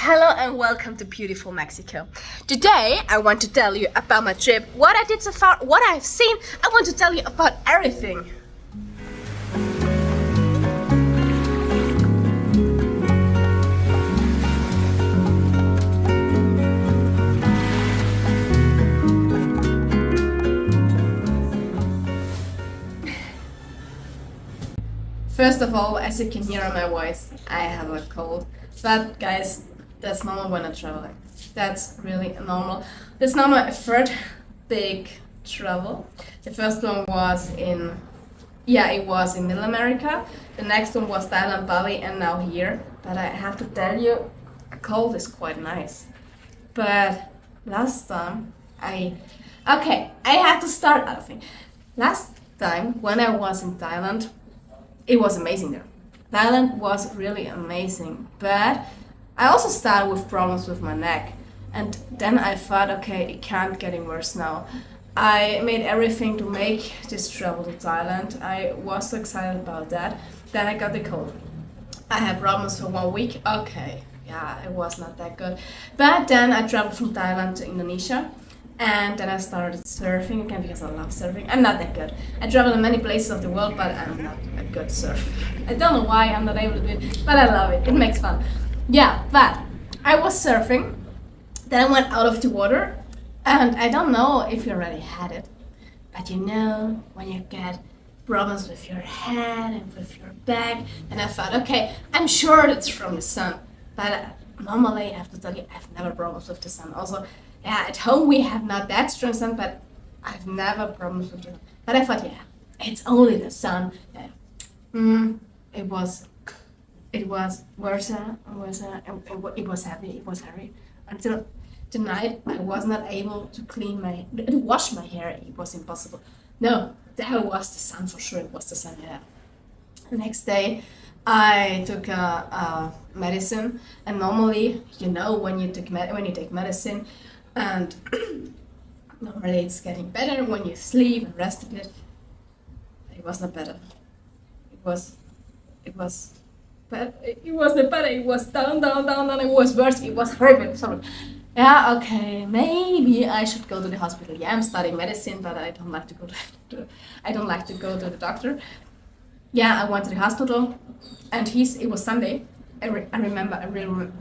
Hello and welcome to beautiful Mexico. Today I want to tell you about my trip, what I did so far, what I've seen. I want to tell you about everything. First of all, as you can hear on my voice, I have a cold. But guys, that's normal when I'm traveling. That's really normal. That's not my third big travel. The first one was it was in Middle America. The next one was Thailand, Bali, and now here. But I have to tell you, a cold is quite nice. But last time I have to start out of thing. Last time when I was in Thailand, it was amazing there. Thailand was really amazing, but I also started with problems with my neck. And then I thought, okay, it can't get any worse now. I made everything to make this travel to Thailand. I was so excited about that. Then I got the cold. I had problems for 1 week. Okay, yeah, it was not that good. But then I traveled from Thailand to Indonesia. And then I started surfing again because I love surfing. I'm not that good. I travel in many places of the world, but I'm not a good surfer. I don't know why I'm not able to do it, but I love it. It makes fun. Yeah, but I was surfing. Then I went out of the water, and I don't know if you already had it, but you know when you get problems with your head and with your back, and I thought, okay, I'm sure it's from the sun, but normally I have to tell you, I've never problems with the sun. Also, yeah, at home we have not that strong sun, but I've never problems with the sun. But I thought, yeah, it's only the sun. Yeah. It was worse. It was heavy. Until tonight, I was not able to to wash my hair. It was impossible. No, that was the sun for sure. It was the sun. Yeah. The next day, I took a medicine, and normally, you know, when you take medicine, and normally it's getting better when you sleep and rest a bit. It was not better. It was but it wasn't better. It was down, and it was worse. It was horrible. Sorry. Yeah, okay. Maybe I should go to the hospital. Yeah, I'm studying medicine, but I don't like to go to the doctor. Yeah, I went to the hospital, and it was Sunday. I really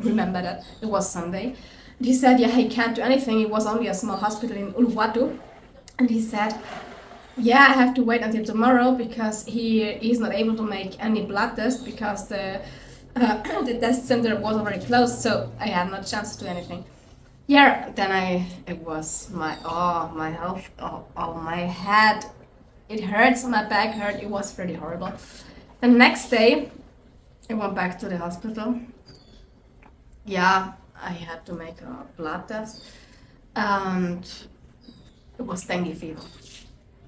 remember that it was Sunday. And he said, yeah, he can't do anything. It was only a small hospital in Uluwatu, and he said, yeah, I have to wait until tomorrow because he's not able to make any blood test because the test center was already closed, so I had no chance to do anything. Yeah, then it was my health, my head, it hurts, my back hurt, it was pretty horrible. The next day, I went back to the hospital. Yeah, I had to make a blood test, and it was dengue fever.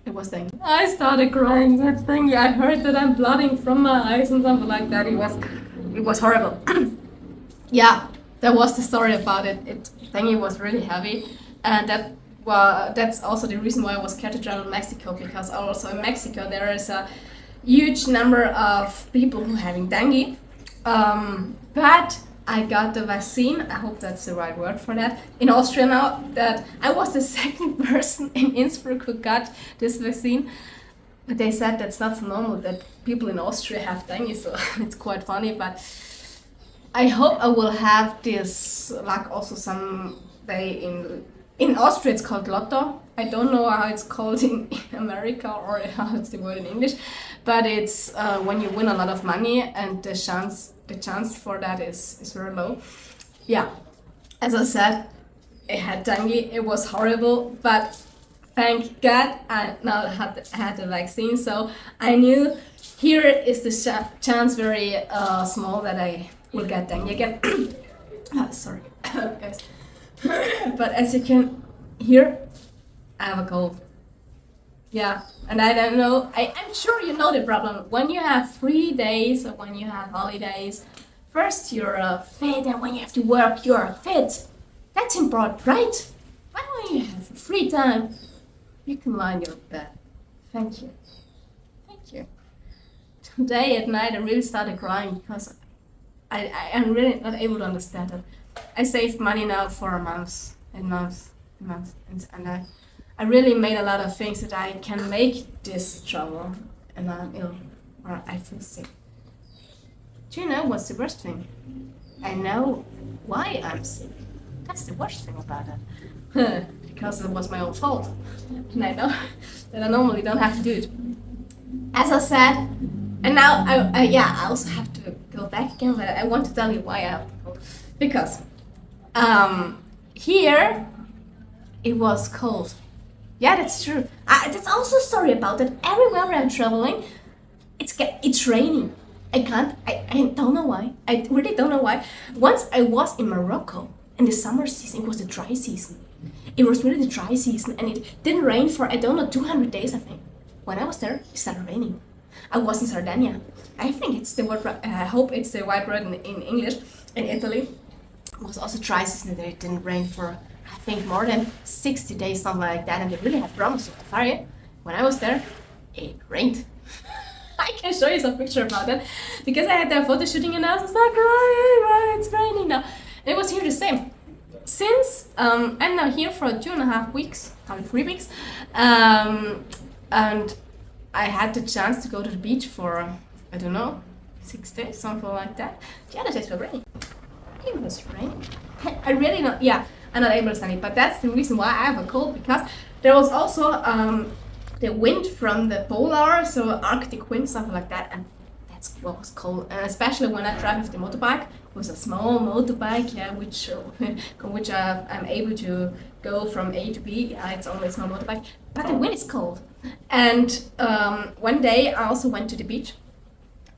It was dengue. I started crying. That thing. I heard that I'm blooding from my eyes and something like that. It was horrible. Yeah, that was the story about it. Dengue was really heavy, and that's also the reason why I was scared to travel to Mexico, because also in Mexico there is a huge number of people who having dengue. But I got the vaccine. I hope that's the right word for that. In Austria now, that I was the second person in Innsbruck who got this vaccine. But they said that's not so normal that people in Austria have dengue, so it's quite funny. But I hope I will have this luck also someday in Austria. It's called Lotto. I don't know how it's called in America or how it's the word in English, but it's when you win a lot of money, and the chance for that is very low. Yeah, as I said, I had dengue. It was horrible, but thank God I now had the vaccine, so I knew here is the chance very small that I will get dengue again. Sorry, guys. But as you can hear, I have a cold. Yeah, and I don't know, I'm sure you know the problem. When you have 3 days or when you have holidays, first you're fit, and when you have to work, you're fit. That's important, right? But when you have free time, you can lie in your bed. Thank you. Thank you. Today at night I really started crying because I'm really not able to understand it. I saved money now for months and months and months, and I really made a lot of things that I can make this travel, and I'm ill or I feel sick. Do you know what's the worst thing? I know why I'm sick. That's the worst thing about it. Because it was my own fault. And I know that I normally don't have to do it. As I said, and now I also have to go back again, but I want to tell you why I have to go. Because here it was cold. Yeah, that's true. That's also a story about that. Everywhere where I'm traveling, it's raining. I don't know why. I really don't know why. Once I was in Morocco in the summer season, it was the dry season. It was really the dry season, and it didn't rain for, I don't know, 200 days, I think. When I was there, it started raining. I was in Sardinia. I think it's the word, I hope it's the right word in English. In Italy, it was also dry season, that it didn't rain for, I think, more than 60 days, something like that, and they really had problems with the fire. When I was there, it rained. I can show you some picture about that, because I had that photo shooting and I was like, right, it's raining now. And it was here the same. Since I'm now here for 2.5 weeks, probably 3 weeks, and I had the chance to go to the beach for, I don't know, 6 days, something like that. The other days were raining. It was raining. I really not, yeah, I'm not able to stand it, but that's the reason why I have a cold, because there was also the wind from the polar, so Arctic wind, something like that, and that's what was cold. And especially when I drive with the motorbike, it was a small motorbike, yeah, which I'm able to go from A to B. Yeah, it's only a small motorbike, but the wind is cold. And one day I also went to the beach,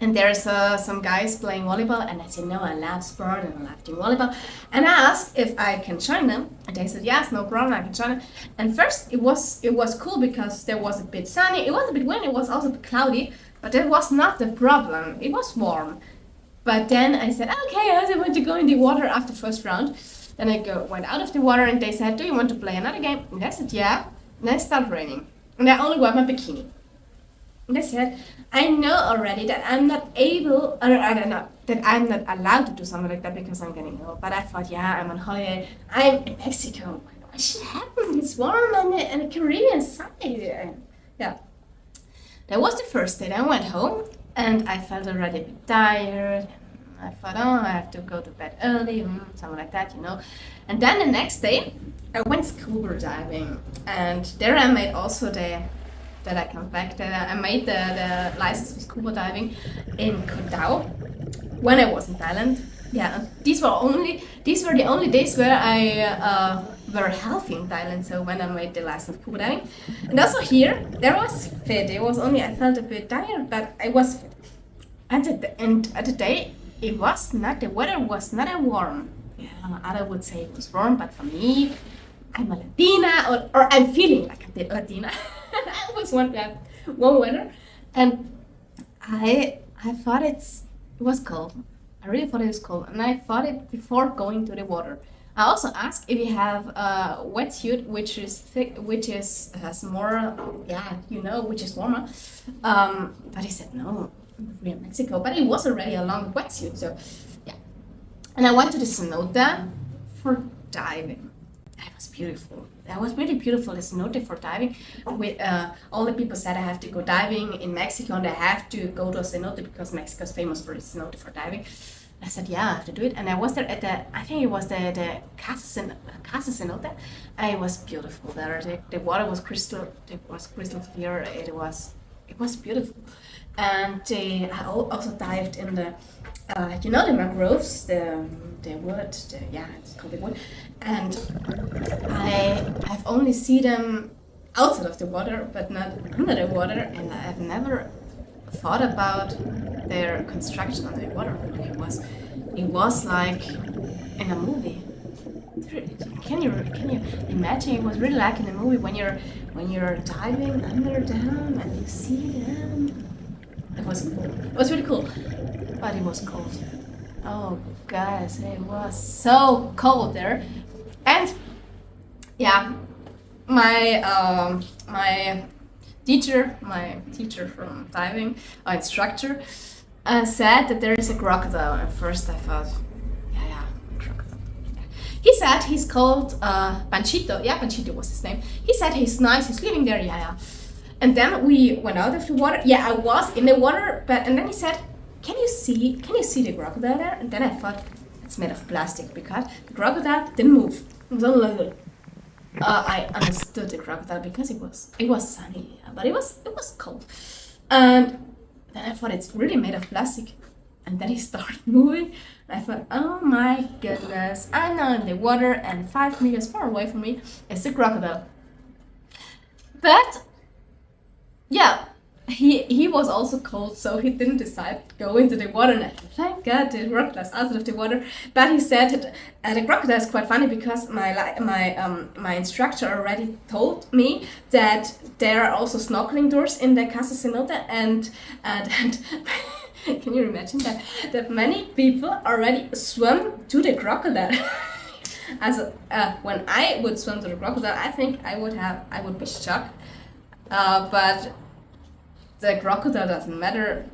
and there's some guys playing volleyball, and I said, no, I love sport and I love doing volleyball. And I asked if I can join them, and they said, yes, no problem, I can join them. And first it was cool because there was a bit sunny, it was a bit windy, it was also a bit cloudy, but that was not the problem, it was warm. But then I said, okay, I also want to go in the water after first round. Then I went out of the water, and they said, do you want to play another game? And I said, yeah. And then it started raining, and I only wore my bikini. And I said, I know already that I'm not able, or that I'm not allowed to do something like that because I'm getting ill. But I thought, yeah, I'm on holiday, I'm in Mexico. What should happen? It's warm and the Caribbean side. Yeah. That was the first day. Then I went home, and I felt already a bit tired. I thought, oh, I have to go to bed early, something like that, you know. And then the next day, I went scuba diving, and there I made also that I come back. That I made the license for scuba diving in Koh Tao when I was in Thailand. Yeah, these were the only days where I were healthy in Thailand. So when I made the license for scuba diving, and also here there was fit. It was only I felt a bit tired, but I was fit. And at the day, it was not, the weather was not warm. Yeah, others would say it was warm, but for me, I'm a Latina, or I'm feeling like a Latina. I was one weather, and I thought it was cold. I really thought it was cold, and I thought it before going to the water. I also asked if you have a wetsuit which is thick, has more, yeah, you know, which is warmer. But he said no, we're in Mexico. But it was already a long wetsuit, so yeah. And I went to the cenote for diving. That was beautiful. That was really beautiful. The cenote for diving. With all the people said I have to go diving in Mexico, and I have to go to a cenote because Mexico is famous for its cenote for diving. I said, yeah, I have to do it. And I was there at I think it was the Casa Cenote. And it was beautiful there. The water was crystal clear. It was beautiful. And I also dived in the, the mangroves, the wood, it's called the wood. And I've only seen them outside of the water, but not under the water. And I've never thought about their construction under the water. It was like in a movie. Can you imagine? It was really like in a movie when you're diving under them and you see them. It was cool. It was really cool, but it was cold. Oh guys, it was so cold there. And yeah, my teacher from diving, our instructor, said that there is a crocodile. At first I thought, yeah, crocodile. Yeah. He said he's called Panchito. Yeah, Panchito was his name. He said he's nice, he's living there, yeah. And then we went out of the water. Yeah, I was in the water, and then he said, can you see the crocodile there? And then I thought, it's made of plastic, because the crocodile didn't move. It was only like, I understood the crocodile because it was sunny, yeah, but it was cold. And then I thought it's really made of plastic. And then he started moving. And I thought, oh my goodness, I'm now in the water, and 5 meters far away from me is the crocodile. But yeah, he was also cold, so he didn't decide to go into the water. And thank God the crocodile's out of the water. But he said the crocodile is quite funny, because my instructor already told me that there are also snorkeling doors in the Casa Cenote, and can you imagine that many people already swim to the crocodile? When I would swim to the crocodile, I think I would be shocked. But the crocodile doesn't matter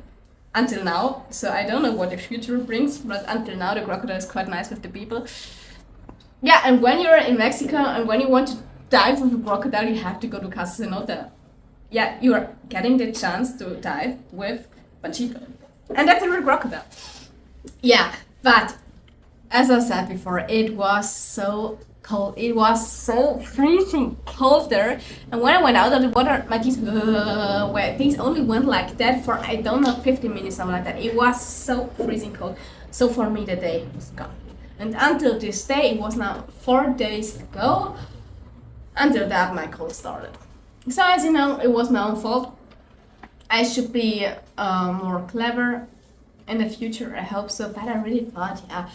until now, so I don't know what the future brings, but until now the crocodile is quite nice with the people. Yeah, and when you're in Mexico and when you want to dive with a crocodile, you have to go to Casa Cenote. Yeah, you are getting the chance to dive with Panchito. And that's a real crocodile. Yeah, but as I said before, it was so cold. It was so freezing cold there. And when I went out of the water, my things only went like that for, I don't know, 15 minutes, something like that. It was so freezing cold. So for me, the day was gone. And until this day, it was now 4 days ago. Until that, my cold started. So as you know, it was my own fault. I should be more clever in the future, I hope so. But I really thought, yeah,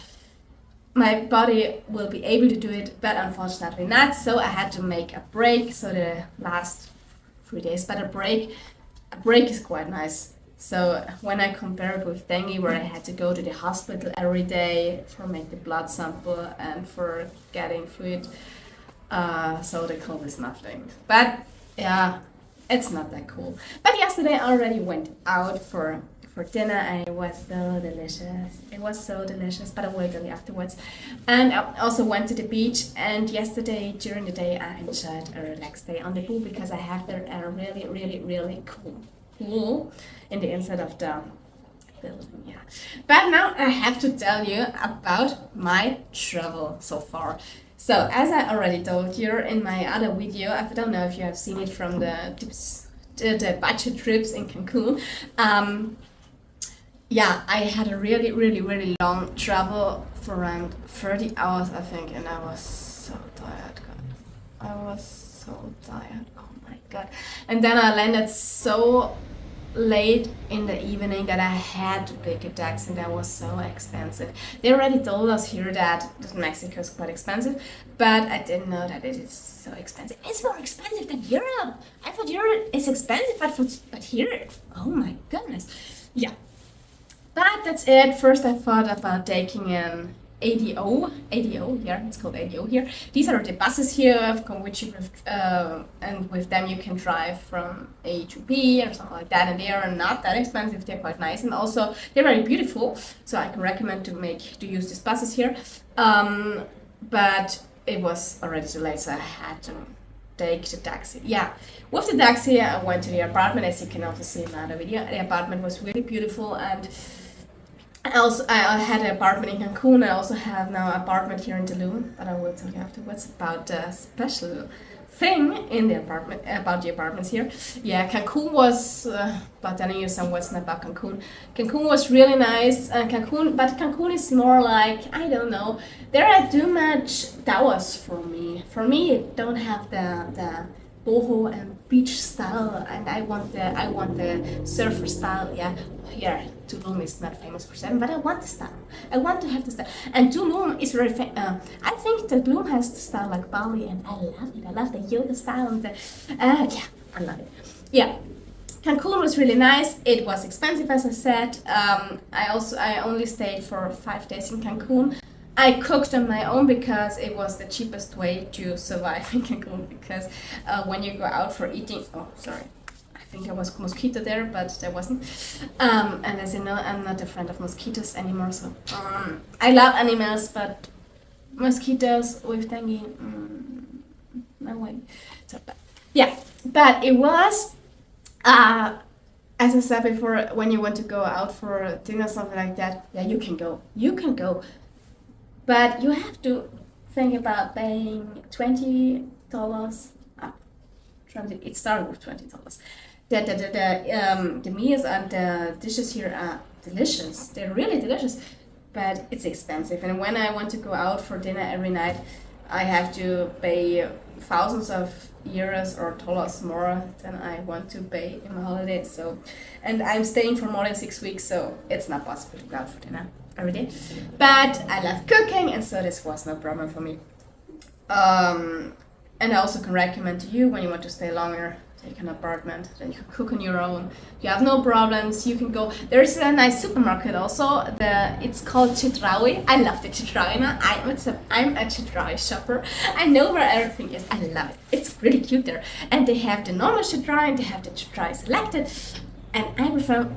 my body will be able to do it, but unfortunately not. So I had to make a break. So the last 3 days, but a break is quite nice. So when I compare it with dengue, where I had to go to the hospital every day for make the blood sample and for getting fluid, so the cold is nothing. But yeah, it's not that cool. But yesterday I already went out for dinner, and it was so delicious. It was so delicious, but I will tell you afterwards. And I also went to the beach, and yesterday during the day I enjoyed a relaxed day on the pool, because I have there a really, really, really cool pool in the inside of the building, yeah. But now I have to tell you about my travel so far. So as I already told you in my other video, I don't know if you have seen it from the budget trips in Cancun. Yeah, I had a really, really, really long travel for around 30 hours, I think, and I was so tired, God. I was so tired, oh my God. And then I landed so late in the evening that I had to pick a taxi, and that was so expensive. They already told us here that Mexico is quite expensive, but I didn't know that it is so expensive. It's more expensive than Europe. I thought Europe is expensive, but here, oh my goodness. Yeah. But that's it. First I thought about taking an ADO, yeah, it's called ADO here. These are the buses here, which you and with them you can drive from A to B or something like that, and they are not that expensive. They're quite nice, and also they're very beautiful. So I can recommend to use these buses here. But it was already too late, so I had to take the taxi. Yeah, with the taxi I went to the apartment, as you can also see in my other video. The apartment was really beautiful, and I had an apartment in Cancun. I also have now an apartment here in Tulum, but I will tell you afterwards about the special thing in the apartment, about the apartments here. Yeah, Cancun was, about telling you some words about Cancun. Cancun was really nice, but Cancun is more like, I don't know, there are too much towers for me. For me, it don't have the boho and beach style, and I want the surfer style. Yeah, here Tulum is not famous for surfing, but I want the style. I want to have the style, and Tulum is very I think that Tulum has the style like Bali, and I love it. I love the yoga style and the yeah, I love it. Yeah. Cancun was really nice. It was expensive, as I said. I only stayed for 5 days in Cancun. I cooked on my own because it was the cheapest way to survive in Cancun. Because when you go out for eating, oh sorry, I think there was mosquito there, but there wasn't. And as you know, I'm not a friend of mosquitoes anymore. So I love animals, but mosquitoes with dengue, no way. So, yeah, but it was, as I said before, when you want to go out for dinner, something like that, yeah, you can go, but you have to think about paying $20 up. It started with $20. The meals and the dishes here are delicious. They're really delicious, but it's expensive. And when I want to go out for dinner every night, I have to pay thousands of euros or dollars more than I want to pay in my holiday. So, and I'm staying for more than 6 weeks, so it's not possible to go out for dinner every day. But I love cooking, and so this was no problem for me. And I also can recommend to you, when you want to stay longer, take an apartment, then you can cook on your own. You have no problems. You can go. There's a nice supermarket also. It's called Chedraui. I love the Chedraui. I'm a Chedraui shopper. I know where everything is. I love it. It's really cute there. And they have the normal Chedraui and they have the Chedraui selected. And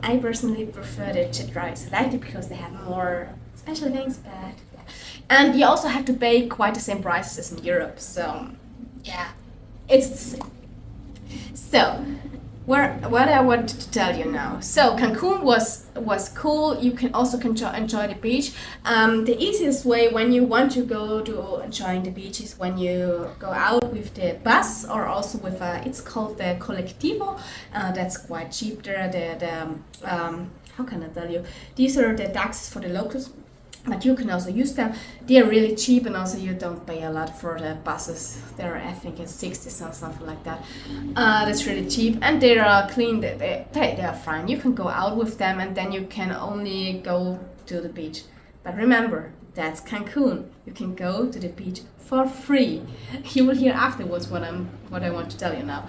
I personally prefer the Chedraui selected because they have more special things. But yeah. And you also have to pay quite the same prices as in Europe. So yeah, it's the same. So, what I want to tell you now. So, Cancun was cool. You can also enjoy the beach. The easiest way when you want to go to enjoying the beach is when you go out with the bus or also with it's called the colectivo. That's quite cheap there. How can I tell you? These are the taxis for the locals. But you can also use them. They are really cheap, and also you don't pay a lot for the buses. They're, I think, it's 60 cents, something like that. That's really cheap, and they are clean. They are fine. You can go out with them, and then you can only go to the beach. But remember, that's Cancun. You can go to the beach for free. You will hear afterwards what I want to tell you now.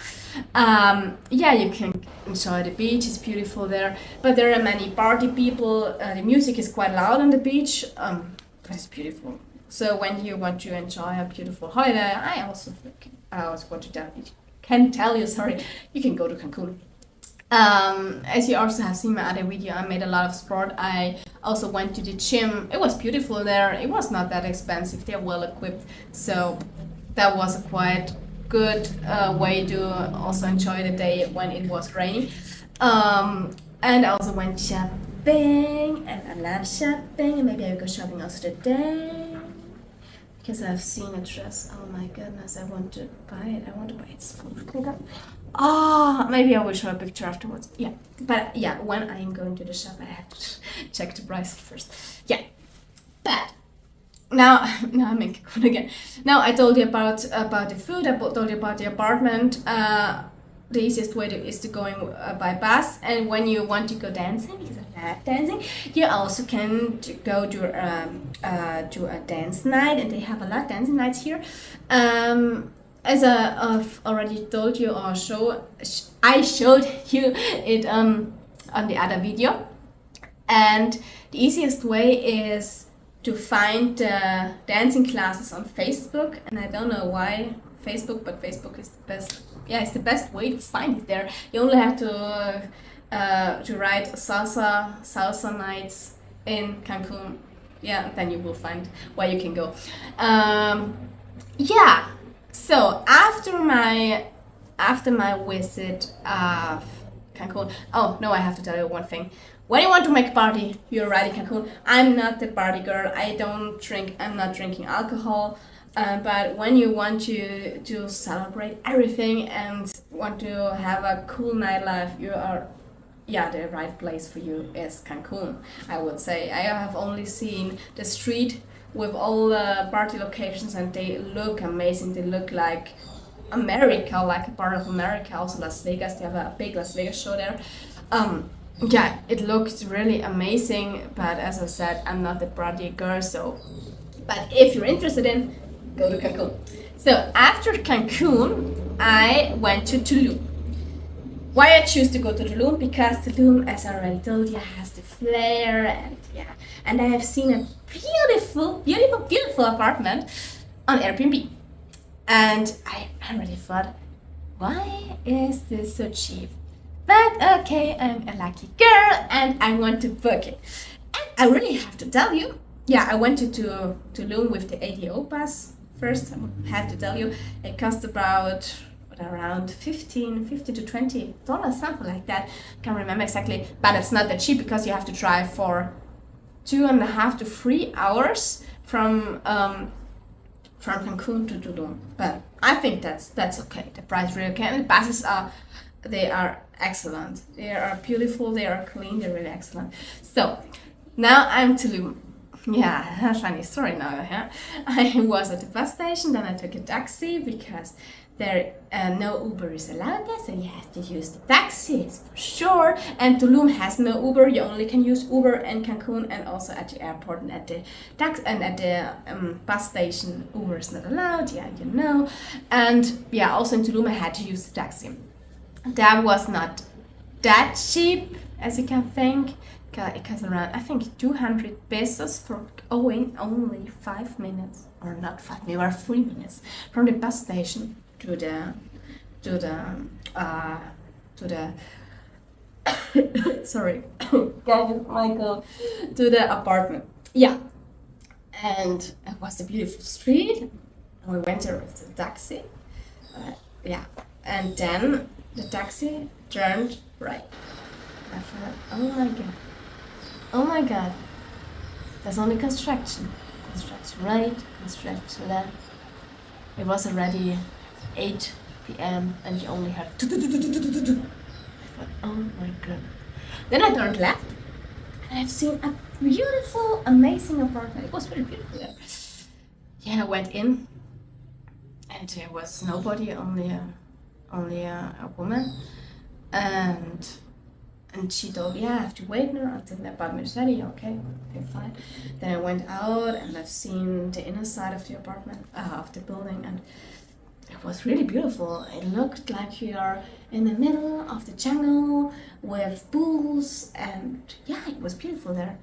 Yeah, you can enjoy the beach. It's beautiful there, but there are many party people. The music is quite loud on the beach, but it's beautiful. So when you want to enjoy a beautiful holiday, I also want to tell you, sorry, you can go to Cancun. As you also have seen my other video, I made a lot of sport. I also went to the gym. It was beautiful there. It was not that expensive. They're well equipped, so that was a quite good way to also enjoy the day when it was raining. And I also went shopping, and I love shopping. And maybe I will go shopping also today because I've seen a dress. Oh my goodness, I want to buy it. It's full of makeup. Maybe I will show a picture afterwards. Yeah, but yeah, when I am going to the shop, I have to check the price first. Yeah, but now I'm in Cancun again. Now I told you about the food. I told you about the apartment. The easiest way is to going by bus. And when you want to go dancing, because I love dancing, you also can go to a dance night, and they have a lot of dancing nights here. As I've already told you, or I showed you it on the other video. And the easiest way is to find dancing classes on Facebook. And I don't know why Facebook, but Facebook is the best. Yeah, it's the best way to find it there. You only have to write salsa nights in Cancun. Yeah, and then you will find where you can go. Yeah. So after my visit of Cancun, oh no, I have to tell you one thing. When you want to make a party, you're right in Cancun. I'm not the party girl. I'm not drinking alcohol. But when you want to celebrate everything and want to have a cool nightlife, the right place for you is Cancun, I would say. I have only seen the street with all the party locations, and they look amazing. They look like America, like a part of America. Also Las Vegas, they have a big Las Vegas show there. Yeah, it looks really amazing, but as I said, I'm not the party girl, but if you're interested in, go to Cancun. So after Cancun, I went to Tulum. Why I choose to go to Tulum? Because Tulum, as I already told you, has the flair, and I have seen a beautiful apartment on Airbnb. And I really thought, why is this so cheap? But okay, I'm a lucky girl and I want to book it. And I really have to tell you, yeah, I went to Tulum with the ADO pass first. I have to tell you, it cost about around 50 to $20, something like that. Can't remember exactly, but it's not that cheap because you have to drive for 2.5 to 3 hours from Cancun to Tulum. But I think that's okay. The price really okay. And the buses are excellent. They are beautiful. They are clean. They're really excellent. So now I'm Tulum. Yeah, funny story now. Yeah, I was at the bus station. Then I took a taxi because there no Uber is allowed there, so you have to use the taxis for sure. And Tulum has no Uber. You only can use Uber in Cancun and also at the airport and at the bus station. Uber is not allowed. Yeah, you know. And yeah, also in Tulum I had to use the taxi. That was not that cheap as you can think. It cost around, I think, 200 pesos for going only 5 minutes, or not 5 minutes, or 3 minutes from the bus station to the sorry, Michael, to the apartment. Yeah, and it was a beautiful street. We went there with the taxi. Yeah, and then the taxi turned right. I thought, oh my god, there's only construction right, construction left. It was already 8 p.m. and you only had I thought, oh my god. Then I turned left and I've seen a beautiful, amazing apartment. It was very beautiful there. Yeah, I went in and there was nobody, only a woman, and she told me, yeah, I have to wait now until the apartment is ready. Okay, fine. Then I went out and I've seen the inner side of the apartment, of the building, and it was really beautiful. It looked like you are in the middle of the jungle with bulls, and yeah, it was beautiful there.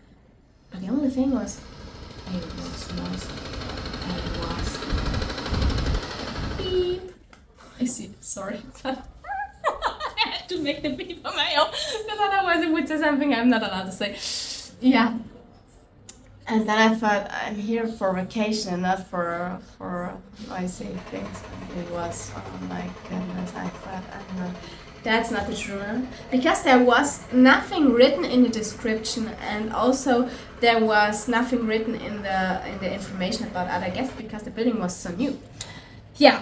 But the only thing was, it was noisy. And it was beep. I see, sorry. I had to make the beep on my own because otherwise it would say something I'm not allowed to say. Yeah. And then I thought, I'm here for vacation and not for noisy things. It was, oh my goodness, I thought, that's not the truth. Because there was nothing written in the description, and also there was nothing written in the information about other guests because the building was so new. Yeah.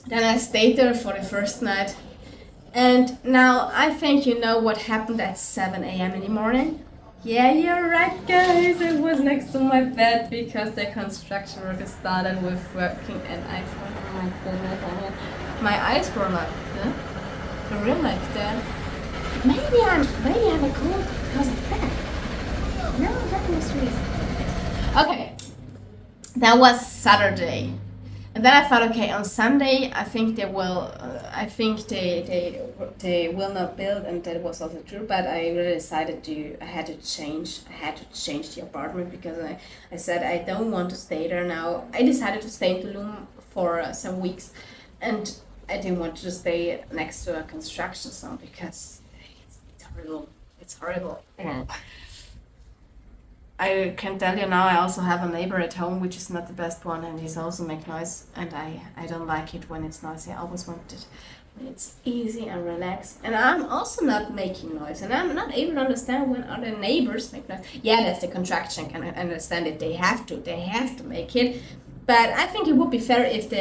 Then I stayed there for the first night. And now I think you know what happened at 7 a.m. in the morning. Yeah, you're right, guys. It was next to my bed because the construction workers started with working, and I thought, oh my goodness, my eyes were like, huh? I realized that maybe I have a cold because of that. No, that was really okay. That was Saturday. And then I thought, okay, on Sunday, I think they will. I think they will not build, and that was also true. But I really decided I had to change the apartment because I said I don't want to stay there now. I decided to stay in Tulum for some weeks, and I didn't want to stay next to a construction zone because it's horrible. It's horrible. Yeah. I can tell you now, I also have a neighbor at home, which is not the best one, and he's also make noise, and I don't like it when it's noisy. I always want it when it's easy and relaxed. And I'm also not making noise, and I'm not able to understand when other neighbors make noise. Yeah, that's the contraction. Can I understand it? They have to make it. But I think it would be fair if the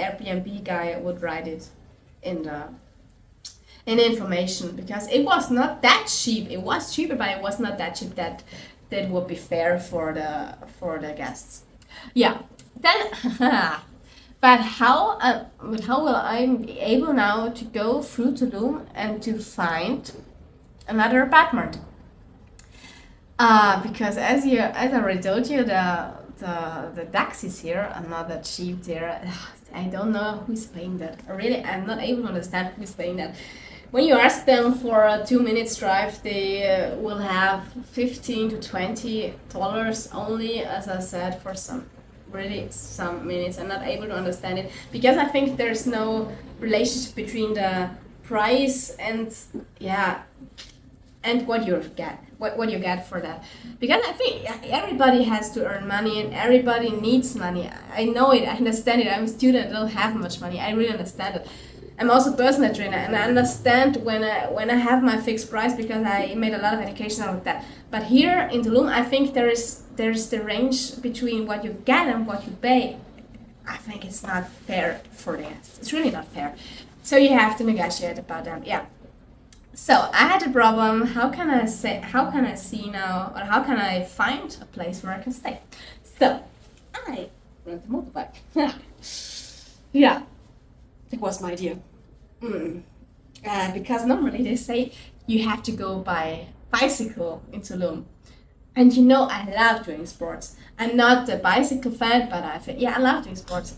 Airbnb guy would write it in the information, because it was not that cheap. It was cheaper, but it was not that cheap that would be fair for the guests. Yeah. Then, but how will I be able now to go through Tulum and to find another apartment? Because as I already told you, the taxis here are not that cheap. There, I don't know who's paying that. Really, I'm not able to understand who's paying that. When you ask them for a 2 minutes drive, they will have $15 to $20 only, as I said, for some minutes. I'm not able to understand it because I think there's no relationship between the price and yeah, and what you get, what you get for that. Because I think everybody has to earn money and everybody needs money. I know it, I understand it. I'm a student, I don't have much money. I really understand it. I'm also a personal trainer, and I understand when I have my fixed price because I made a lot of education out of that. But here in Tulum, I think there's the range between what you get and what you pay. I think it's not fair for the guests. It's really not fair. So you have to negotiate about that. Yeah. So I had a problem. How can I see now, or how can I find a place where I can stay? So I rent a motorbike. Yeah. It was my idea. Because normally they say you have to go by bicycle in Tulum. And you know I love doing sports. I'm not a bicycle fan, but I love doing sports.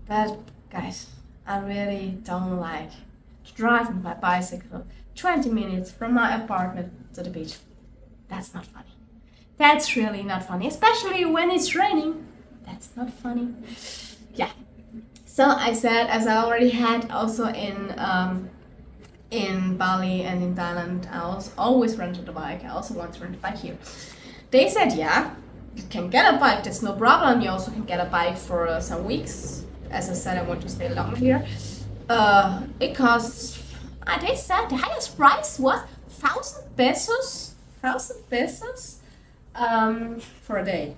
But guys, I really don't like driving by bicycle 20 minutes from my apartment to the beach. That's not funny. That's really not funny, especially when it's raining. That's not funny. Yeah. So I said, as I already had also in Bali and in Thailand, I always rented a bike. I also want to rent a bike here. They said, yeah, you can get a bike. That's no problem. You also can get a bike for some weeks. As I said, I want to stay longer here. It costs. They said the highest price was 1,000 pesos. 1,000 pesos for a day.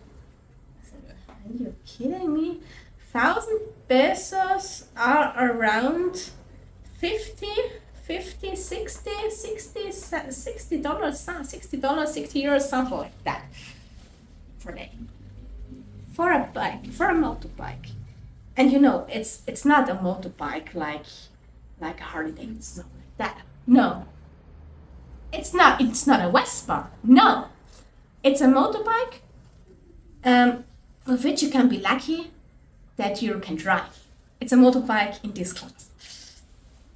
I said, are you kidding me? 1,000 pesos are around 50, 60, $60, €60, something like that for a day. For a bike, for a motorbike. And you know, it's not a motorbike like a Harley Davidson, like that. No. It's not a Vespa. No. It's a motorbike with which you can be lucky that you can drive. It's a motorbike in this class.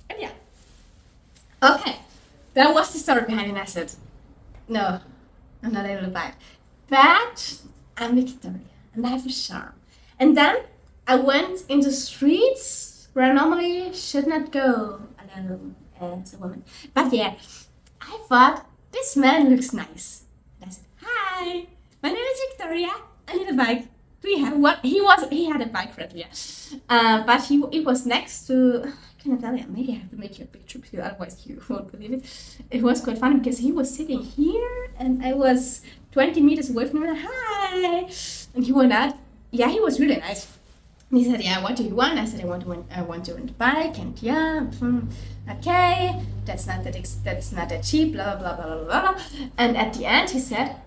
And yeah. Okay. That was the story behind it. And I said, no, I'm not able to buy it. But I'm Victoria and I have a charm. And then I went into streets where I normally should not go alone as a woman. But yeah, I thought this man looks nice. And I said, hi, my name is Victoria. I need a bike. Do you have one? He had a bike rental, yeah. But it was next to, can I tell you, maybe I have to make you a picture because otherwise you won't believe it. It was quite funny because he was sitting here and I was 20 meters away from him. Hi! And he went out. Yeah, he was really nice. And he said, yeah, what do you want? I said, I want to rent a bike. And yeah, okay, that's not that cheap, blah, blah, blah, blah, blah. And at the end, he said,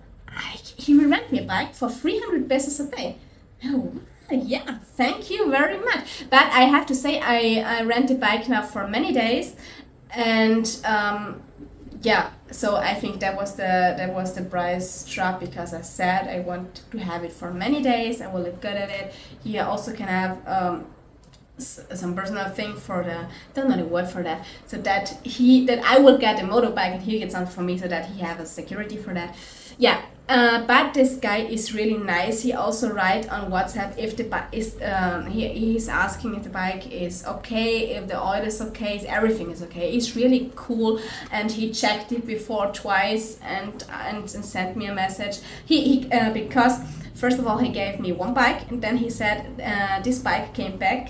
he will rent me a bike for 300 pesos a day. Oh, yeah, thank you very much. But I have to say, I rent a bike now for many days. And yeah, so I think that was the price drop because I said I want to have it for many days. I will look good at it. He also can have some personal thing for the, don't know the word for that, so that I will get a motorbike and he gets something for me so that he have a security for that. Yeah. But this guy is really nice. He also write on WhatsApp if the bike is he's asking if the bike is okay, if the oil is okay, if everything is okay. He's really cool and he checked it before twice and sent me a message. He because first of all he gave me one bike and then he said this bike came back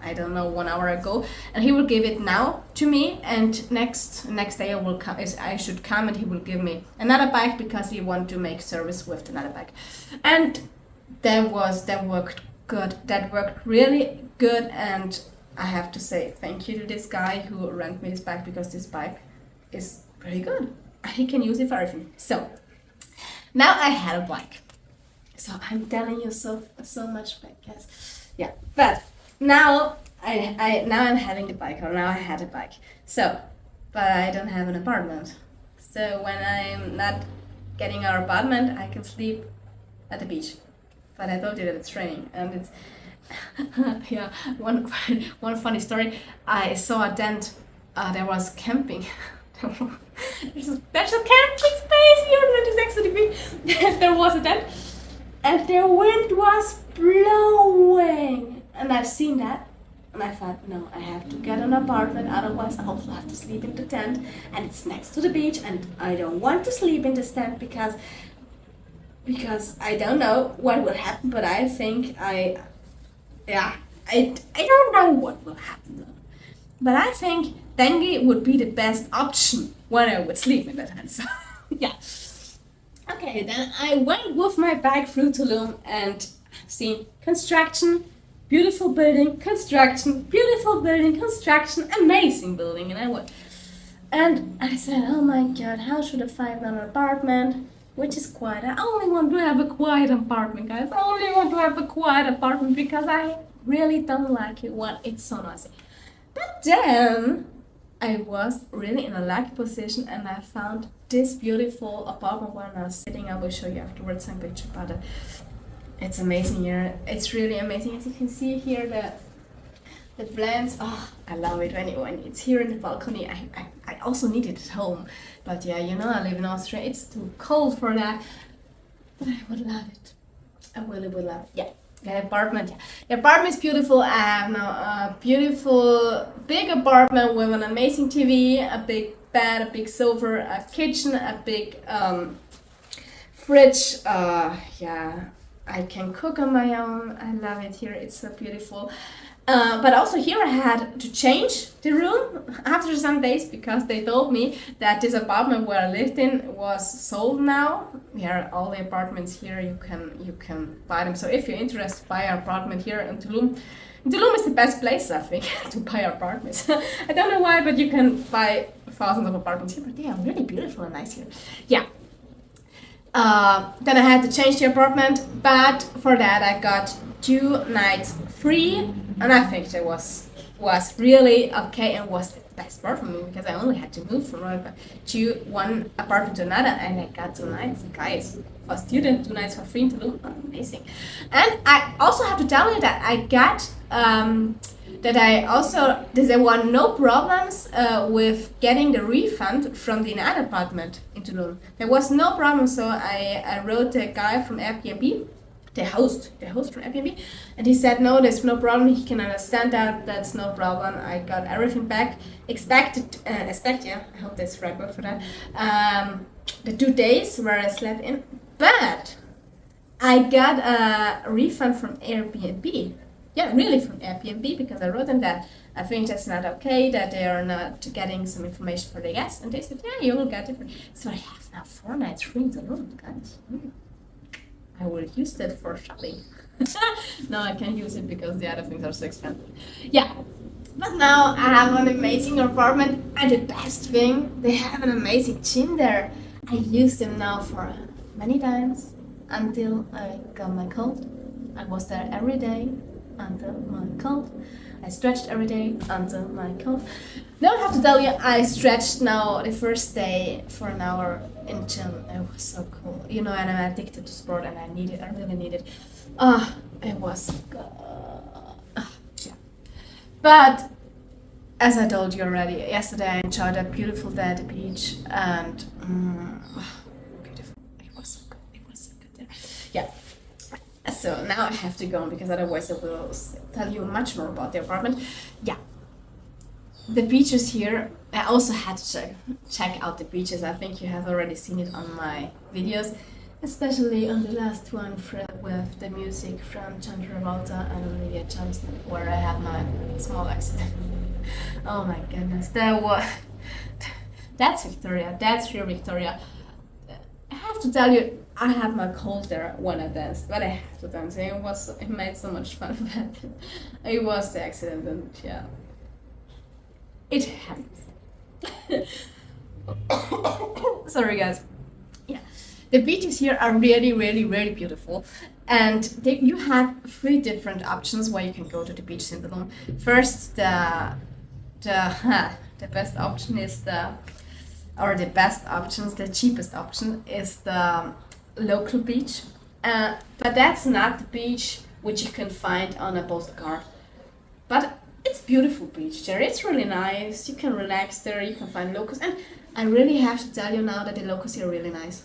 I don't know 1 hour ago and he will give it now to me and next day I should come and he will give me another bike because he want to make service with another bike. And that worked good. That worked really good and I have to say thank you to this guy who rent me this bike because this bike is pretty good. He can use it for everything. So now I had a bike. So I'm telling you so much guys. Yeah, but now I'm having the bike, or now I had a bike. So, but I don't have an apartment. So when I'm not getting our apartment, I can sleep at the beach. But I told you that it's raining, and it's yeah. One funny story. I saw a tent. There was camping. There's a special camping space here next to the beach. There was a tent. And the wind was blowing. And I've seen that. And I thought, no, I have to get an apartment, otherwise I also have to sleep in the tent. And it's next to the beach, and I don't want to sleep in this tent because I don't know what will happen, but I think yeah, I don't know what will happen. But I think dengue would be the best option when I would sleep in the tent. So, yeah. Okay, then I went with my bike through Tulum and seen construction, beautiful building, construction, beautiful building, construction, amazing building. And I said, oh my god, how should I find an apartment which is quiet? I only want to have a quiet apartment, guys. I only want to have a quiet apartment because I really don't like it when it's so noisy. But then I was really in a lucky position and I found this beautiful apartment where I was sitting. I will show you afterwards some picture, but it's amazing here. It's really amazing. As you can see here, the plants. Oh, I love it when it's here in the balcony. I also need it at home, but yeah, you know, I live in Austria. It's too cold for that, but I would love it. I really would love it. Yeah. The apartment, yeah. The apartment is beautiful. I have now a beautiful big apartment with an amazing TV, a big bed, a big sofa, a kitchen, a big fridge. Yeah, I can cook on my own. I love it here. It's so beautiful. But also here I had to change the room after some days because they told me that this apartment where I lived in was sold now. Here, all the apartments here you can buy them. So if you're interested, buy an apartment here in Tulum. Tulum is the best place, I think, to buy apartments. I don't know why, but you can buy thousands of apartments here, but they are really beautiful and nice here. Yeah. Then I had to change the apartment, but for that I got 2 nights free, and I think that was really okay and was the best part for me because I only had to move from one apartment to another, and I got 2 nights, guys. For a student, 2 nights for free to look amazing. And I also have to tell you that I got there were no problems with getting the refund from the night apartment in Tulum. There was no problem, so I wrote the guy from Airbnb, the host from Airbnb, and he said no, there's no problem, he can understand that's no problem. I got everything back, yeah, I hope that's the right word for that, the 2 days where I slept in, but I got a refund from Airbnb. Yeah, really from Airbnb, because I wrote them that I think that's not okay, that they are not getting some information for the guests, and they said, yeah, you will get it. So I have now 4 nights free in the room, guys. I will use that for shopping. No, I can't use it because the other things are so expensive. Yeah, but now I have an amazing apartment, and the best thing, they have an amazing gym there. I use them now for many times until I got my cold. I was there every day until my cold. I stretched every day until my cold. Now I have to tell you, I stretched now the first day for an hour in the gym. It was so cool. You know, and I'm addicted to sport, and I really need it. It was good. Yeah. But as I told you already, yesterday I enjoyed a beautiful day at the beach, and beautiful. It was so good. It was so good there. Yeah. So now I have to go because otherwise I will tell you much more about the apartment. Yeah. The beaches here, I also had to check out the beaches. I think you have already seen it on my videos, especially on the last one with the music from John Travolta and Olivia Johnson, where I had my small accident. Oh my goodness, that's Victoria. That's real Victoria. I have to tell you, I had my cold there when I danced, but I have to dance. It made so much fun, but it was the accident, and yeah, it happens. Sorry, guys. Yeah, the beaches here are really, really, really beautiful, and you have 3 different options where you can go to the beach in Tulum. First, the best option is the cheapest option is the local beach, but that's not the beach which you can find on a postcard. But it's beautiful beach there. It's really nice. You can relax there. You can find locals, and I really have to tell you now that the locals here are really nice.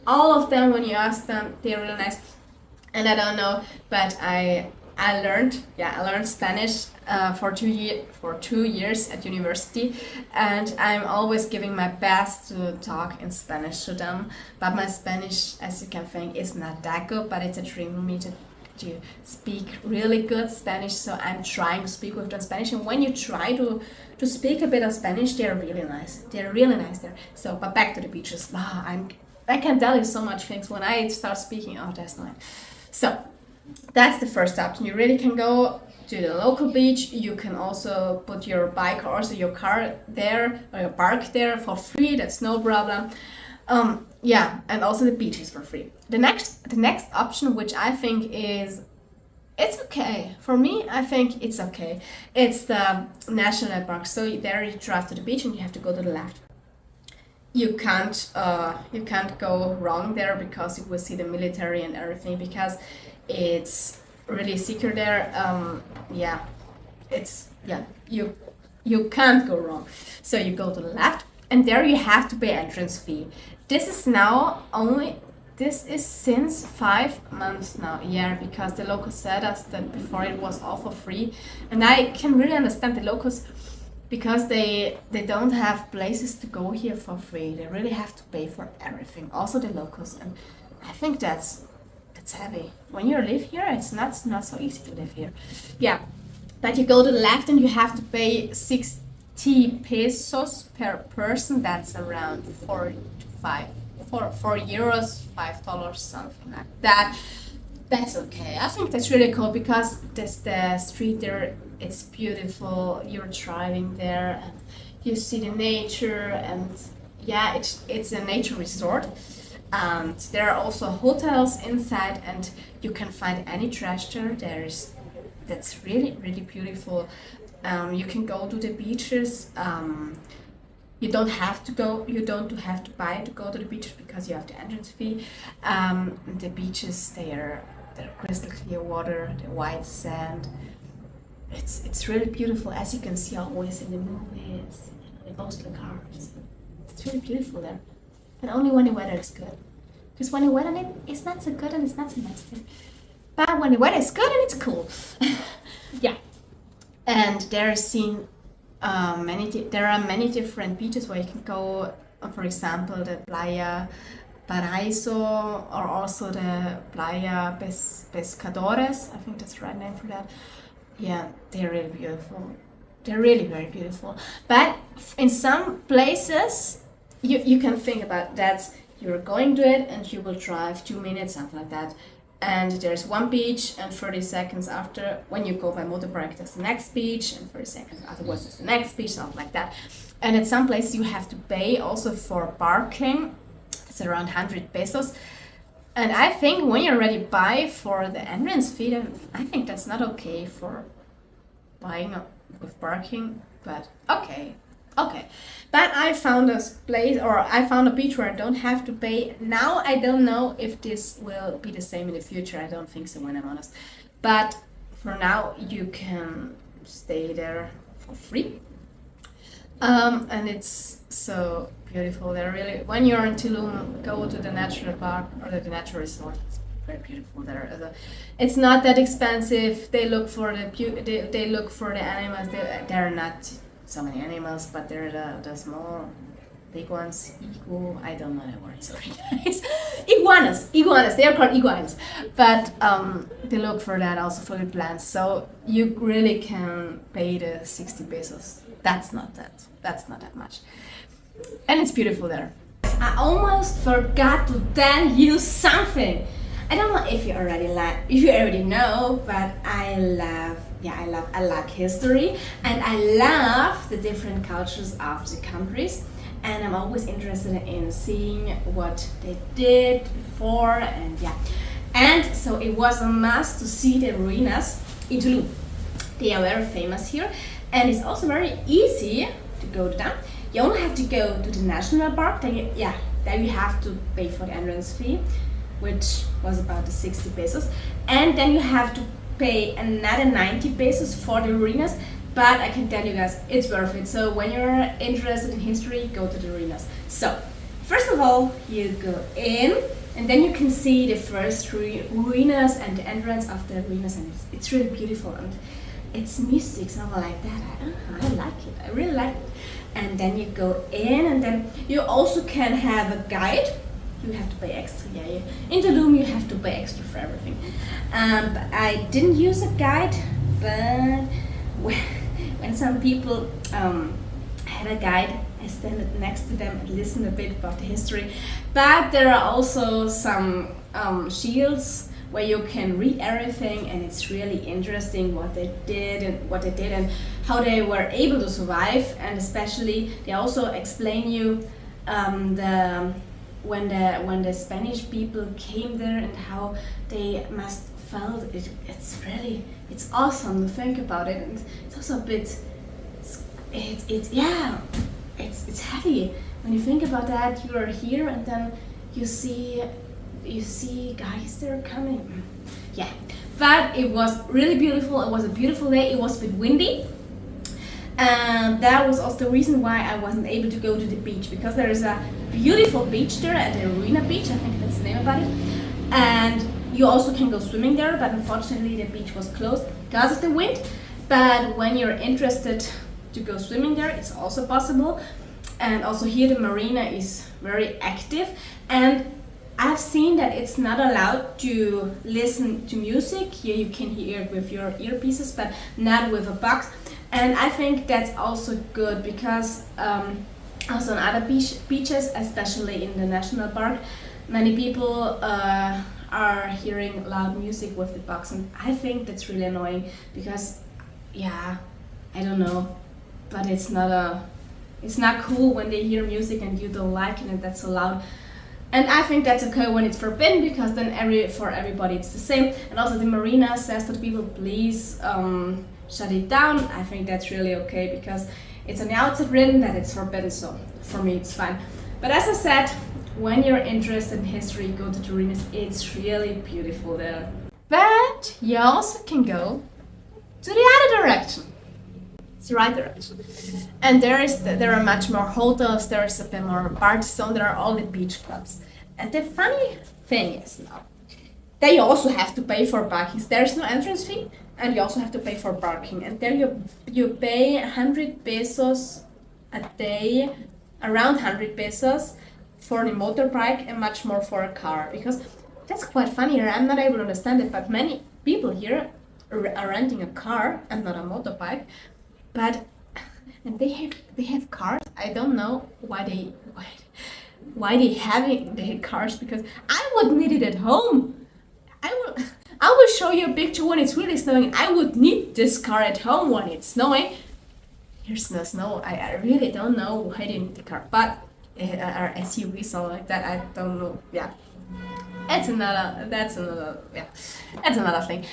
All of them, when you ask them, they're really nice. And I don't know, but I I learned Spanish for 2 years at university, and I'm always giving my best to talk in Spanish to them. But my Spanish, as you can think, is not that good. But it's a dream for me to speak really good Spanish. So I'm trying to speak with them Spanish. And when you try to speak a bit of Spanish, they're really nice. They're really nice there. So, but back to the beaches. I can tell you so much things when I start speaking. Oh, that's nice. So that's the first option. You really can go to the local beach. You can also put your bike or also your car there or your park there for free. That's no problem. And also the beach is for free. The next option, which I think it's okay for me. I think it's okay. It's the national park. So there you drive to the beach and you have to go to the left. You can't go wrong there because you will see the military and everything, because it's really secure there. You can't go wrong. So you go to the left, and there you have to pay entrance fee. This is since 5 months now. Yeah, because the locals said us that before it was all for free, and I can really understand the locals, because they don't have places to go here for free. They really have to pay for everything. Also the locals, and I think that's heavy. When you live here, it's not so easy to live here. Yeah, but you go to the left and you have to pay 60 pesos per person. That's around 4 euros, $5, something like that. That's okay. I think that's really cool because the street there, it's beautiful. You're driving there and you see the nature, and yeah, it's a nature resort. And there are also hotels inside, and you can find any trash there. That's really, really beautiful. You can go to the beaches. You don't have to buy to go to the beaches because you have the entrance fee. The beaches, they're crystal clear water, the white sand. It's really beautiful, as you can see always in the movies, in most of the cars. It's really beautiful there. But only when the weather is good. Because when the weather is not so good and it's not so nice there. But when the weather is good and it's cool. Yeah. And there are many different beaches where you can go. For example, the Playa Paraíso, or also the Playa Pescadores. I think that's the right name for that. Yeah, they're really beautiful. They're really very beautiful. But in some places, you can think about that. You're going to it and you will drive 2 minutes, something like that. And there's one beach, and 30 seconds after, when you go by motorbike, there's the next beach, and 30 seconds afterwards, there's the next beach, something like that. And at some places, you have to pay also for parking. It's around 100 pesos. And I think when you already buy for the entrance fee, then I think that's not okay for buying with parking, but okay. But I found I found a beach where I don't have to pay. Now I don't know if this will be the same in the future. I don't think so, when I'm honest. But for now, you can stay there for free. And it's so beautiful there. Really, when you're in Tulum, go to the natural park or the natural resort. It's very beautiful there. It's not that expensive. They look for they look for the animals. They're not so many animals, but they're the small, big ones. I don't know the word. Sorry, guys. Iguanas. They are called iguanas. But they look for that also for the plants. So you really can pay the 60 pesos. That's not that much. And it's beautiful there. I almost forgot to tell you something. I don't know if you already know, but I like history, and I love the different cultures of the countries, and I'm always interested in seeing what they did before, and so it was a must to see the ruinas in Tulum. They are very famous here, and it's also very easy to go to them. You only have to go to the national park. Then you have to pay for the entrance fee, which was about the 60 pesos, and then you have to pay another 90 pesos for the ruinas. But I can tell you guys, it's worth it. So when you're interested in history, go to the ruinas. So first of all, you go in And then you can see the first ruinas and the entrance of the ruinas, and it's really beautiful, and it's mystic, something like that. I like it. I really like it. And then you go in, and then you also can have a guide. You have to pay extra. Yeah. In Tulum, you have to pay extra for everything. But I didn't use a guide, but when some people had a guide, I stand next to them and listen a bit about the history. But there are also some shields where you can read everything, and it's really interesting what they did and how they were able to survive. And especially they also explain you when the Spanish people came there and how they must felt it. It's awesome to think about it, and it's also a bit it's heavy when you think about that. You are here, and then you see guys that are coming. Yeah, but it was really beautiful. It was a beautiful day. It was a bit windy, and that was also the reason why I wasn't able to go to the beach, because there is a beautiful beach there at the Arena Beach, I think that's the name about it, and you also can go swimming there, but unfortunately the beach was closed because of the wind. But when you're interested to go swimming there, it's also possible. And also here the marina is very active, and I've seen that it's not allowed to listen to music. Here you can hear it with your earpieces, but not with a box. And I think that's also good, because also on other beaches, especially in the national park, many people are hearing loud music with the box, and I think that's really annoying, because I don't know, but it's not cool when they hear music and you don't like it and that's so loud. And I think that's okay when it's forbidden, because then for everybody it's the same. And also the marina says to the people, please shut it down. I think that's really okay, because it's on the outside written that it's forbidden, so for me it's fine. But as I said, when you're interested in history, go to Turin. It's really beautiful there. But you also can go to the other direction. It's the right direction. And there are much more hotels, there is a bit more party zone, there are all the beach clubs. And the funny thing is now, that you also have to pay for parking. There is no entrance fee, and you also have to pay for parking. And there you pay 100 pesos a day, around 100 pesos for the motorbike, and much more for a car. Because that's quite funny here. I'm not able to understand it, but many people here are renting a car and not a motorbike. And they have cars. I don't know why they having the cars, because I would need it at home. I will show you a picture when it's really snowing. I would need this car at home when it's snowing. Here's no snow. I really don't know why they need the car, but or SUV, something like that. I don't know. Yeah, that's another thing.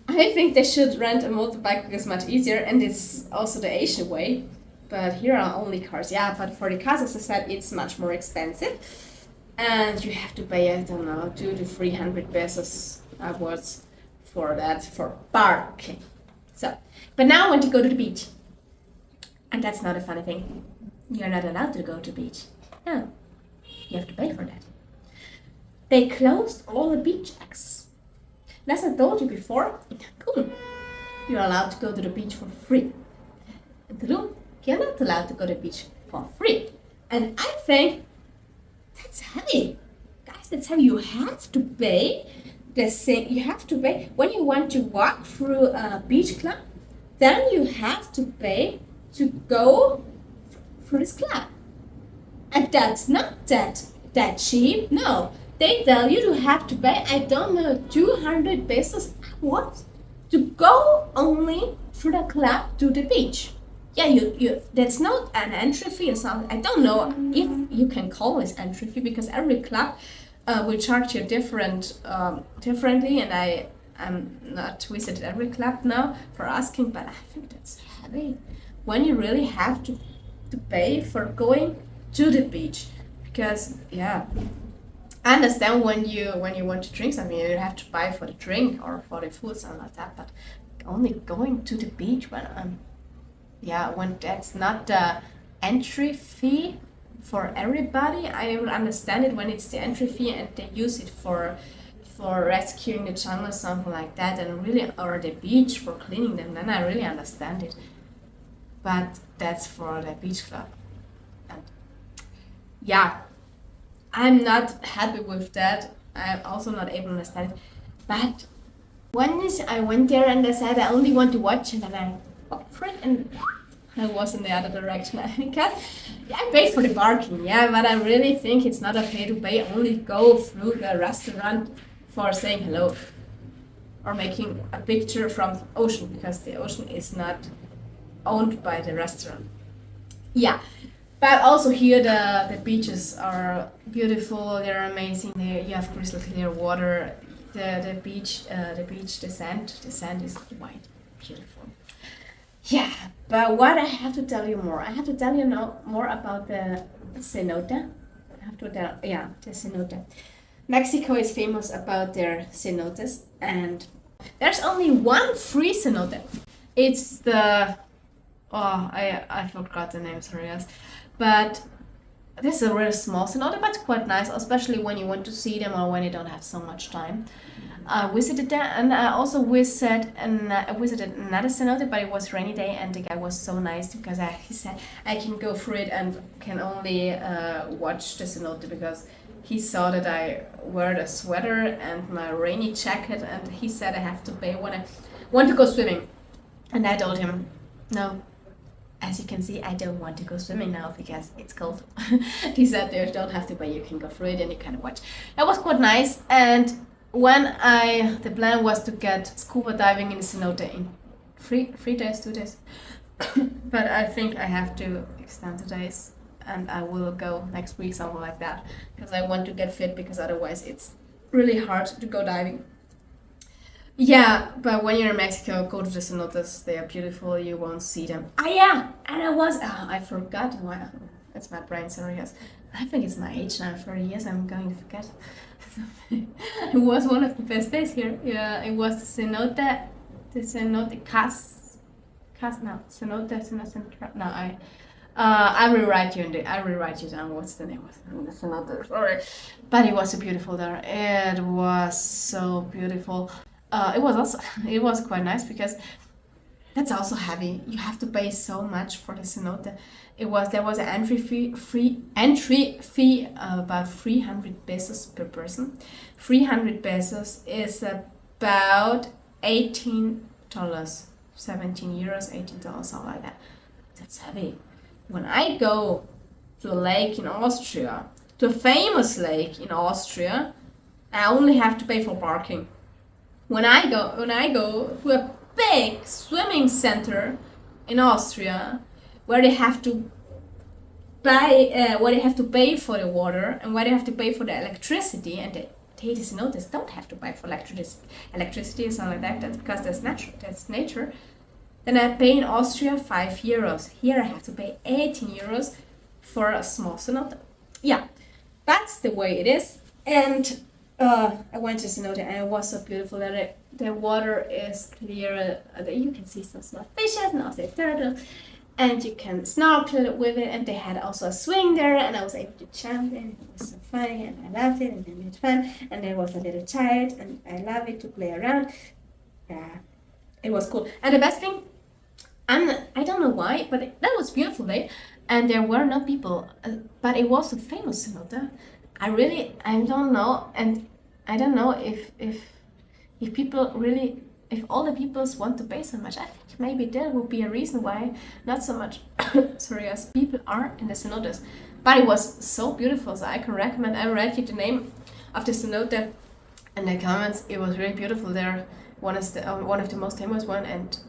I think they should rent a motorbike, because it's much easier, and it's also the Asian way. But here are only cars. Yeah, but for the cars, as I said, it's much more expensive, and you have to pay, I don't know, 200 to 300 pesos upwards for parking. So, but now I want to go to the beach, and that's not a funny thing. You're not allowed to go to the beach. No, you have to pay for that. They closed all the beach access. As I told you before, in Cancun, you're allowed to go to the beach for free. In Tulum, you're not allowed to go to the beach for free. And I think that's heavy. Guys, that's heavy. You have to pay the same. You have to pay when you want to walk through a beach club. Then you have to pay to go through this club. And that's not that cheap. No. They tell you to have to pay, I don't know, 200 pesos what? To go only through the club to the beach. Yeah, you that's not an entry fee or something. I don't know if you can call this entry fee, because every club will charge you differently, and I'm not visited every club now for asking, but I think that's heavy. When you really have to pay for going to the beach, because I understand when you want to drink something, you have to buy for the drink or for the food, something like that. But only going to the beach when that's not the entry fee, for everybody. I will understand it when it's the entry fee and they use it for rescuing the jungle or something like that, and really, or the beach for cleaning them, then I really understand it. But that's for the beach club. And yeah, I'm not happy with that. I'm also not able to understand it. But once I went there and I said I only want to watch, and then I walked for it and I was in the other direction. Because I paid for the parking, yeah, but I really think it's not okay to pay, only go through the restaurant for saying hello or making a picture from the ocean, because the ocean is not owned by the restaurant. Yeah, but also here the beaches are beautiful. They're amazing. You have crystal clear water. The sand is white, beautiful. Yeah, but what I have to tell you more. I have to tell you now more about the cenote. I have to tell, yeah, the cenote. Mexico is famous about their cenotes, and there's only one free cenote. It's the I forgot the name, sorry guys, but this is a really small cenote, but it's quite nice, especially when you want to see them or when you don't have so much time. I visited there, and I also visited another cenote, but it was rainy day, and the guy was so nice because he said I can go through it and can only watch the cenote because he saw that I wear a sweater and my rainy jacket, and he said I have to pay when I want to go swimming. And I told him, no, as you can see, I don't want to go swimming now because it's cold. He said you don't have to pay, you can go through it and you can watch. That was quite nice. And when the plan was to get scuba diving in the cenote in 3 days, 2 days. But I think I have to extend the days, and I will go next week, something like that, because I want to get fit, because otherwise it's really hard to go diving. Yeah, but when you're in Mexico, go to the cenotes. They are beautiful. You won't see them. Ah, yeah, and I forgot why. It's my brain, sorry, yes. I think it's my age now, 30 years, I'm going to forget. It was one of the best days here. Yeah, it was the cenote I will write you down what's the name of the cenote. Sorry, but it was so beautiful there. It was so beautiful. It was quite nice because that's also heavy. You have to pay so much for the cenote. There was an entry fee about 300 pesos per person. 300 pesos is about $18, 17 euros, $18, something like that. That's heavy. When I go to a lake in Austria, to a famous lake in Austria, I only have to pay for parking. When I go to a big swimming center in Austria, where they have to pay for the water and where they have to pay for the electricity, and the cenotes don't have to pay for electricity or something like that, because that's nature. Then I pay in Austria 5 euros. Here I have to pay 18 euros for a small cenote. Yeah, that's the way it is. And I went to cenote and it was so beautiful that the water is clear. You can see some small fishes and also turtles, and you can snorkel with it. And they had also a swing there, and I was able to jump in. It was so funny, and I loved it, and I had fun. And there was a little child, and I love it to play around. Yeah, it was cool. And the best thing, I don't know why, but that was a beautiful day, and there were no people, but it was a famous cenote. I don't know, and I don't know if people really, if all the peoples want to pay so much. I think maybe there will be a reason why not so much as people are in the cenotes. But it was so beautiful, so I can recommend. I read you the name of the cenote in the comments. It was really beautiful there. One of the most famous one, and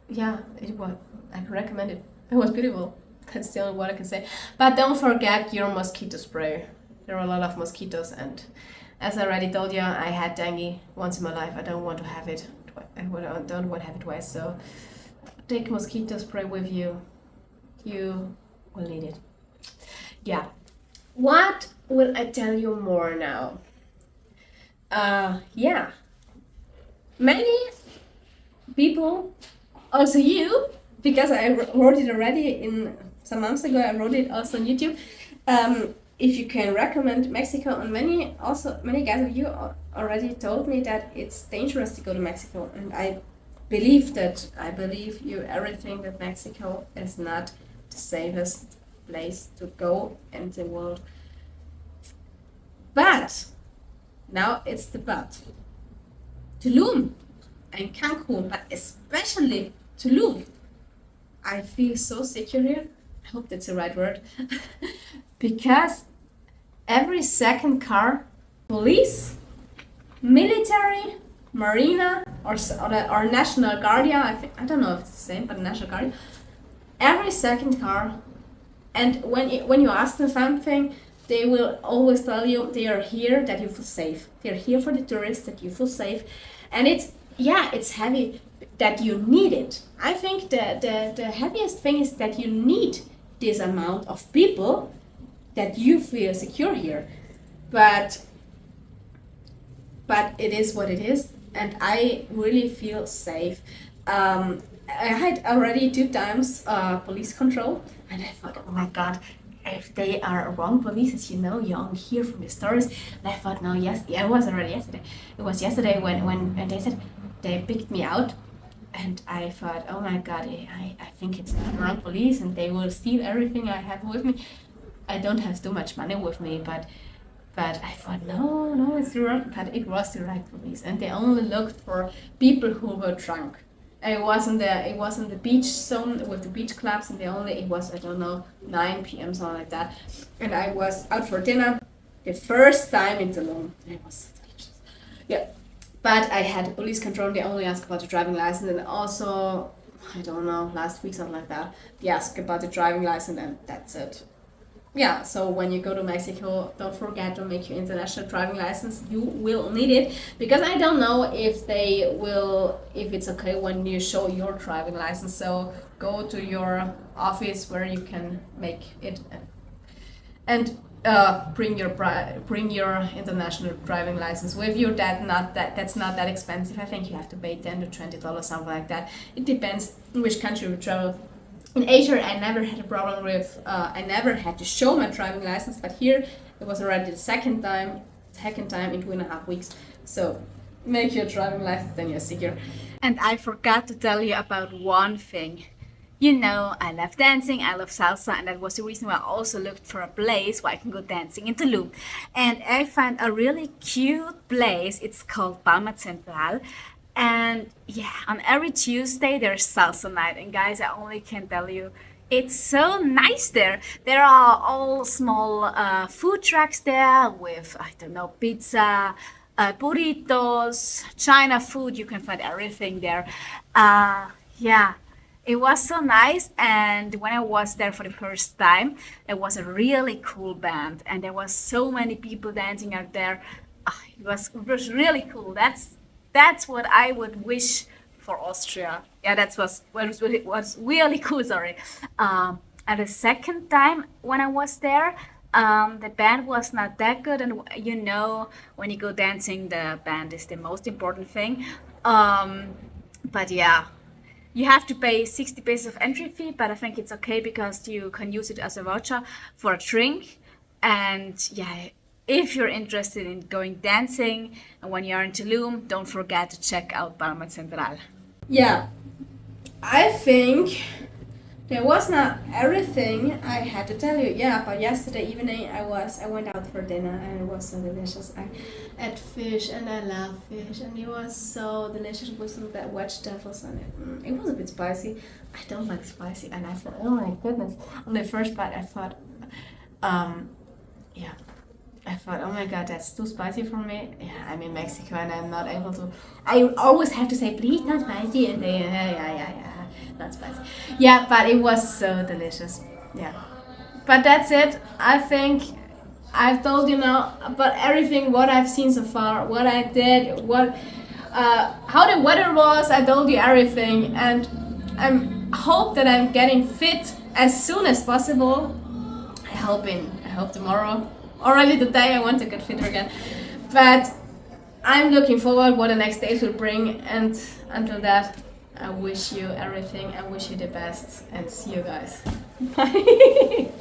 yeah, it was. I can recommend it. It was beautiful. That's the only what I can say. But don't forget your mosquito spray. There are a lot of mosquitoes, and as I already told you, I had dengue once in my life. I don't want to have it. I don't want to have it twice. So take mosquito spray with you. You will need it. Yeah. What will I tell you more now? Yeah. Many people, also you, because I wrote it already in some months ago. I wrote it also on YouTube. If you can recommend Mexico, and many guys of you already told me that it's dangerous to go to Mexico, and I believe you everything that Mexico is not the safest place to go in the world. But now it's the but. Tulum and Cancun, but especially Tulum. I feel so secure here. I hope that's the right word. Because every second car, police, military, marina, or National Guardia, I don't know if it's the same, but National Guardia. Every second car, and when you ask them something, they will always tell you they are here that you feel safe. They're here for the tourists that you feel safe, and it's heavy that you need it. I think the heaviest thing is that you need this amount of people that you feel secure here, but it is what it is, and I really feel safe. I had already 2 times police control, and I thought, oh my god, if they are wrong police, as you know, you only hear from the stories. And I thought, no, it was already yesterday. It was yesterday when they said they picked me out, and I thought, oh my god, I think it's the wrong police, and they will steal everything I have with me. I don't have too much money with me, but I thought, no, it's the wrong. But it was the right police, and they only looked for people who were drunk. It wasn't the beach zone with the beach clubs, and it was, I don't know, 9 p.m. something like that, and I was out for dinner the first time in Tulum. It was so delicious. Yeah, but I had police control. They only asked about the driving license, and also, I don't know, last week something like that. They asked about the driving license, and that's it. Yeah, so when you go to Mexico, don't forget to make your international driving license. You will need it, because I don't know if it's okay when you show your driving license. So go to your office where you can make it, and bring your international driving license with you. That's not that expensive. I think you have to pay $10 to $20, something like that. It depends in which country you travel. In Asia, I never had a problem with, I never had to show my driving license, but here it was already the second time in 2.5 weeks. So make your driving license, then you're secure. And I forgot to tell you about one thing. You know, I love dancing, I love salsa, and that was the reason why I also looked for a place where I can go dancing in Tulum. And I found a really cute place. It's called Palma Central. And yeah, on every Tuesday there's salsa night. And guys, I only can tell you, it's so nice there. There are all small food trucks there with, I don't know, pizza, burritos, China food. You can find everything there. Yeah, it was so nice. And when I was there for the first time, it was a really cool band. And there was so many people dancing out there. It was really cool. That's what I would wish for Austria. Yeah, was really cool. Sorry. And the second time when I was there, the band was not that good, and you know, when you go dancing, the band is the most important thing. But yeah, you have to pay 60 pesos of entry fee, but I think it's okay because you can use it as a voucher for a drink. And yeah, if you're interested in going dancing and when you're in Tulum, don't forget to check out Palma Central. Yeah, I think there was not everything I had to tell you. Yeah, but yesterday evening I went out for dinner, and it was so delicious. I ate fish, and I love fish, and it was so delicious with some that vegetables on it. It was a bit spicy. I don't like spicy, and I thought, oh my goodness. On the first bite, I thought, yeah. I thought, oh my god, that's too spicy for me. Yeah, I'm in Mexico and I'm not able to. I always have to say, please, not spicy, and they, yeah, not spicy. Yeah, but it was so delicious. Yeah, but that's it. I think I've told you now about everything, what I've seen so far, what I did, how the weather was. I told you everything, and I hope that I'm getting fit as soon as possible. I hope tomorrow. Already today I want to get fitter again, but I'm looking forward what the next days will bring, and until that, I wish you everything. I wish you the best, and see you guys. Bye.